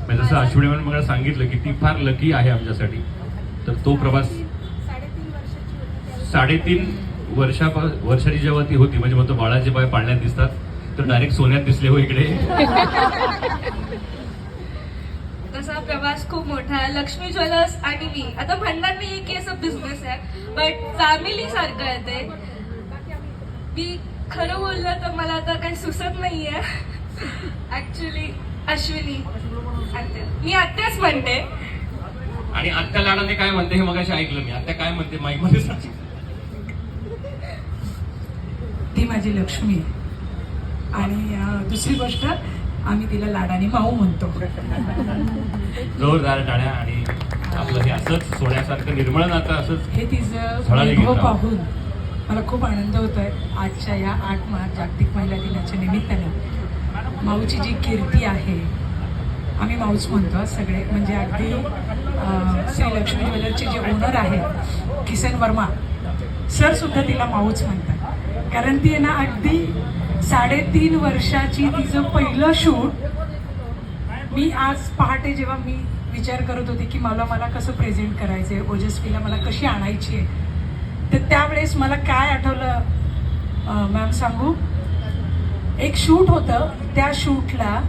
म्हणजे जसं अश्विनी मला सांगितलं की ती फार लकी आहे आमच्यासाठी. तर तो प्रवास 3.5 वर्षाची जेव्हा ती होती, म्हणजे मग तो बाळाचे पाय पाळण्यात दिसतात तर डायरेक्ट सोन्यात दिसले हो इकडे. तसा प्रवास खूप मोठा आहे. लक्ष्मी ज्वेलर्स आणि मी आता म्हणणार नाही की असं बिझनेस आहे, बट फॅमिली सारखं आहे ते. मी खरं बोललं तर मला आता काही सुचत नाहीये. ऍक्च्युली अश्विनी आत्या, मी आत्याच म्हणते. आणि आत्या लाडाने काय म्हणते हे मगाशी ऐकलं मी. आत्या काय म्हणते माईक मध्ये सांग. ती माझी लक्ष्मी आहे. आणि दुसरी गोष्ट, आम्ही तिला लाडाने माऊ म्हणतो. जोरदार टाळ्या. आणि आपलं हे असंच सोन्यासारखं निर्मळ नातं असंच हे तिचं झळाळी वैभव घेत राहा. पाहून मला खूप आनंद होतोय. आजच्या या 8 मार्च जागतिक महिला दिनाच्या निमित्ताने माऊची जी कीर्ती आहे, आम्ही माऊच म्हणतो सगळे, म्हणजे अगदी श्री लक्ष्मी ज्वेलरचे जे ओनर आहेत किसन वर्मा सर सुद्धा तिला माऊच म्हणतात. कारण ती आहे ना, अगदी 3.5 वर्षाची तिचं पहिलं शूट. मी आज पहाटे जेव्हा मी विचार करत होते की मला कसं प्रेझेंट करायचं आहे, ओजस्वीला मला कशी आणायची आहे, तर त्यावेळेस मला काय आठवलं मॅम सांगू. एक शूट होतं, त्या शूटला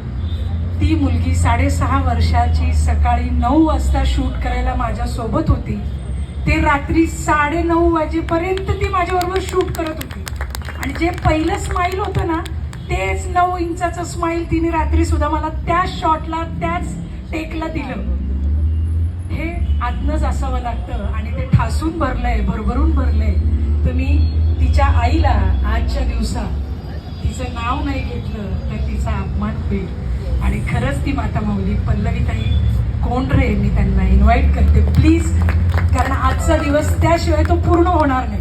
ती मुलगी 6.5 वर्षाची सकाळी 9 वाजता शूट करायला माझ्यासोबत होती. ते रात्री 9:30 वाजेपर्यंत ती माझ्याबरोबर शूट करत होती. आणि जे पहिलं स्माईल होतं ना, तेच 9 इंचाचं स्माईल तिने रात्री सुद्धा मला त्याच शॉटला त्याच टेकला दिलं. हे आतनंच असावं लागतं आणि ते ठासून भरलंय, भरभरून भरलंय. तर मी तिच्या आईला आजच्या दिवसात तिचं नाव नाही घेतलं तर तिचा अपमान होईल. आणि खरंच ती माता माऊली पल्लवीताई कोंढरे, मी त्यांना इन्व्हाइट करते प्लीज, कारण आजचा दिवस त्याशिवाय तो पूर्ण होणार नाही.